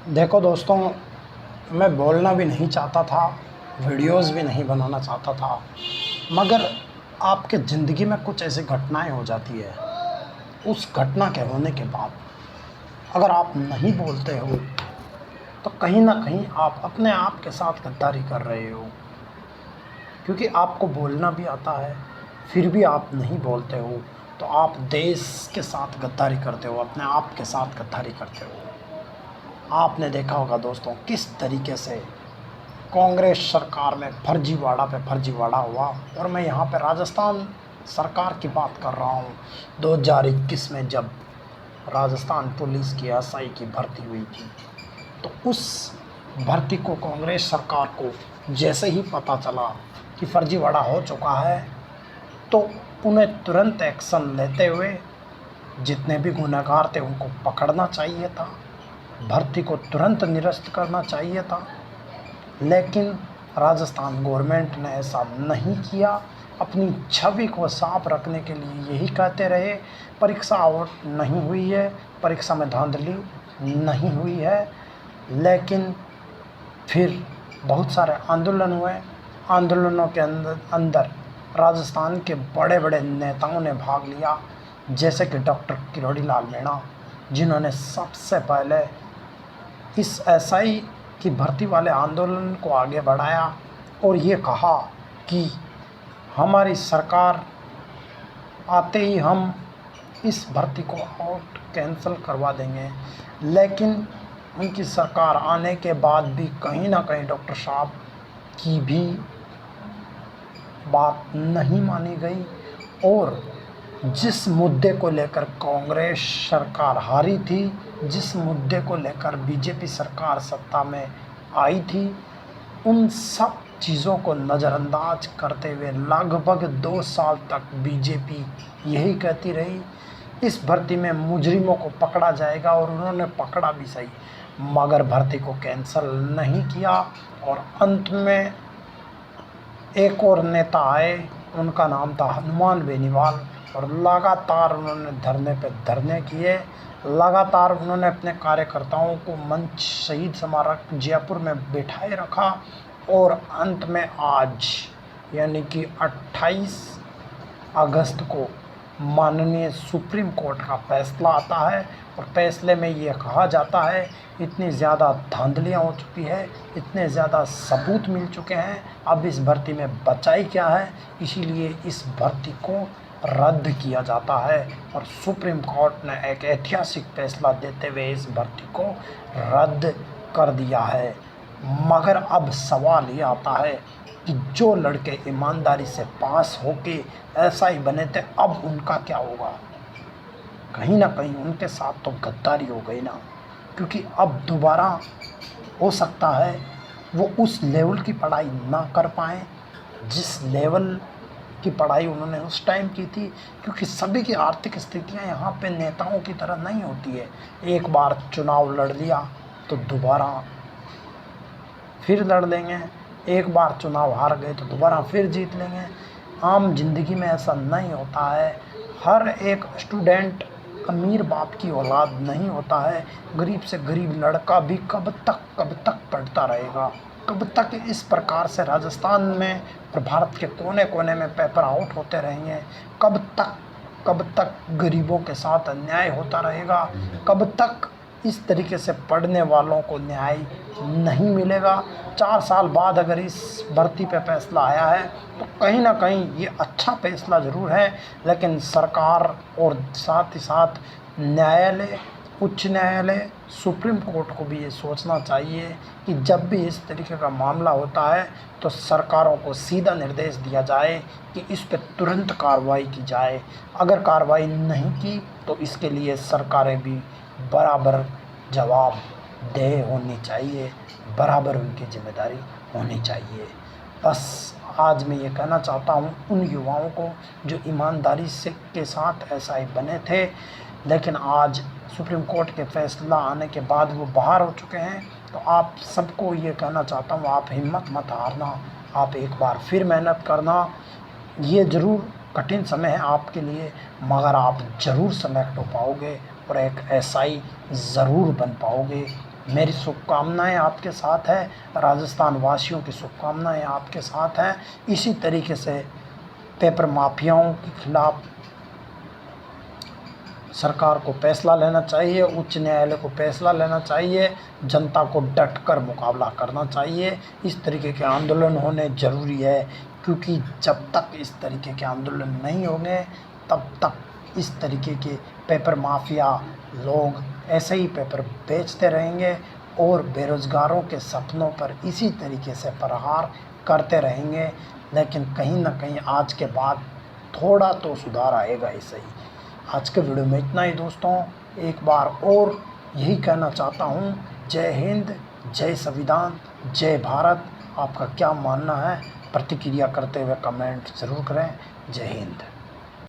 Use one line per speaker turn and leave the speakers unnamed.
देखो दोस्तों, मैं बोलना भी नहीं चाहता था, वीडियोस भी नहीं बनाना चाहता था, मगर आपके ज़िंदगी में कुछ ऐसी घटनाएं हो जाती है। उस घटना के होने के बाद अगर आप नहीं बोलते हो तो कहीं ना कहीं आप अपने आप के साथ गद्दारी कर रहे हो, क्योंकि आपको बोलना भी आता है फिर भी आप नहीं बोलते हो। तो आप देश के साथ गद्दारी करते हो, अपने आप के साथ गद्दारी करते हो। आपने देखा होगा दोस्तों, किस तरीके से कांग्रेस सरकार में फर्जीवाड़ा पे फर्जीवाड़ा हुआ। और मैं यहाँ पे राजस्थान सरकार की बात कर रहा हूँ। 2021 में जब राजस्थान पुलिस की एसआई की भर्ती हुई थी, तो उस भर्ती को कांग्रेस सरकार को जैसे ही पता चला कि फर्जीवाड़ा हो चुका है, तो उन्हें तुरंत एक्शन लेते हुए जितने भी गुनहगार थे उनको पकड़ना चाहिए था, भर्ती को तुरंत निरस्त करना चाहिए था। लेकिन राजस्थान गवर्नमेंट ने ऐसा नहीं किया। अपनी छवि को साफ रखने के लिए यही कहते रहे, परीक्षा आउट नहीं हुई है, परीक्षा में धांधली नहीं हुई है। लेकिन फिर बहुत सारे आंदोलन हुए। आंदोलनों के अंदर राजस्थान के बड़े बड़े नेताओं ने भाग लिया, जैसे कि डॉक्टर किरोड़ी लाल मीणा, जिन्होंने सबसे पहले इस एसआई की भर्ती वाले आंदोलन को आगे बढ़ाया और ये कहा कि हमारी सरकार आते ही हम इस भर्ती को आउट कैंसिल करवा देंगे। लेकिन उनकी सरकार आने के बाद भी कहीं ना कहीं डॉक्टर साहब की भी बात नहीं मानी गई। और जिस मुद्दे को लेकर कांग्रेस सरकार हारी थी, जिस मुद्दे को लेकर बीजेपी सरकार सत्ता में आई थी, उन सब चीज़ों को नज़रअंदाज करते हुए लगभग 2 साल तक बीजेपी यही कहती रही इस भर्ती में मुजरिमों को पकड़ा जाएगा, और उन्होंने पकड़ा भी सही, मगर भर्ती को कैंसिल नहीं किया। और अंत में एक और नेता आए, उनका नाम था हनुमान बेनीवाल, और लगातार उन्होंने धरने पे धरने किए। लगातार उन्होंने अपने कार्यकर्ताओं को मंच शहीद स्मारक जयपुर में बिठाए रखा। और अंत में आज यानी कि 28 अगस्त को माननीय सुप्रीम कोर्ट का फैसला आता है, और फैसले में ये कहा जाता है इतनी ज़्यादा धांधलियाँ हो चुकी है, इतने ज़्यादा सबूत मिल चुके हैं, अब इस भर्ती में बचाई क्या है, इसीलिए इस भर्ती को रद्द किया जाता है। और सुप्रीम कोर्ट ने एक ऐतिहासिक फैसला देते हुए इस भर्ती को रद्द कर दिया है। मगर अब सवाल ये आता है कि जो लड़के ईमानदारी से पास होके ऐसा ही बने थे, अब उनका क्या होगा। कहीं ना कहीं उनके साथ तो गद्दारी हो गई ना, क्योंकि अब दोबारा हो सकता है वो उस लेवल की पढ़ाई ना कर पाएँ जिस लेवल की पढ़ाई उन्होंने उस टाइम की थी। क्योंकि सभी की आर्थिक स्थितियां यहाँ पे नेताओं की तरह नहीं होती है। एक बार चुनाव लड़ लिया तो दोबारा फिर लड़ लेंगे, एक बार चुनाव हार गए तो दोबारा फिर जीत लेंगे। आम जिंदगी में ऐसा नहीं होता है। हर एक स्टूडेंट अमीर बाप की औलाद नहीं होता है। गरीब से गरीब लड़का भी कब तक पढ़ता रहेगा, कब तक इस प्रकार से राजस्थान में और भारत के कोने कोने में पेपर आउट होते रहेंगे, कब तक गरीबों के साथ अन्याय होता रहेगा, कब तक इस तरीके से पढ़ने वालों को न्याय नहीं मिलेगा। 4 साल बाद अगर इस भर्ती पे फैसला आया है तो कहीं ना कहीं ये अच्छा फैसला ज़रूर है, लेकिन सरकार और साथ ही साथ न्यायालय, उच्च न्यायालय, सुप्रीम कोर्ट को भी ये सोचना चाहिए कि जब भी इस तरीके का मामला होता है तो सरकारों को सीधा निर्देश दिया जाए कि इस पर तुरंत कार्रवाई की जाए। अगर कार्रवाई नहीं की तो इसके लिए सरकारें भी बराबर जवाबदेह होनी चाहिए, बराबर उनकी जिम्मेदारी होनी चाहिए। बस आज मैं ये कहना चाहता हूँ उन युवाओं को जो ईमानदारी से के साथ ऐसा ही बने थे, लेकिन आज सुप्रीम कोर्ट के फैसला आने के बाद वो बाहर हो चुके हैं। तो आप सबको ये कहना चाहता हूँ, आप हिम्मत मत हारना, आप एक बार फिर मेहनत करना। ये ज़रूर कठिन समय है आपके लिए, मगर आप ज़रूर सेलेक्ट हो पाओगे और एक एसआई ज़रूर बन पाओगे। मेरी शुभकामनाएं आपके साथ है, राजस्थान वासियों की शुभकामनाएं आपके साथ हैं। इसी तरीके से पेपर माफियाओं के खिलाफ सरकार को फैसला लेना चाहिए, उच्च न्यायालय को फैसला लेना चाहिए, जनता को डटकर मुकाबला करना चाहिए। इस तरीके के आंदोलन होने ज़रूरी है, क्योंकि जब तक इस तरीके के आंदोलन नहीं होंगे तब तक इस तरीके के पेपर माफिया लोग ऐसे ही पेपर बेचते रहेंगे और बेरोज़गारों के सपनों पर इसी तरीके से प्रहार करते रहेंगे। लेकिन कहीं ना कहीं आज के बाद थोड़ा तो सुधार आएगा ही सही। आज के वीडियो में इतना ही दोस्तों। एक बार और यही कहना चाहता हूँ, जय हिंद, जय संविधान, जय भारत। आपका क्या मानना है प्रतिक्रिया करते हुए कमेंट ज़रूर करें। जय हिंद।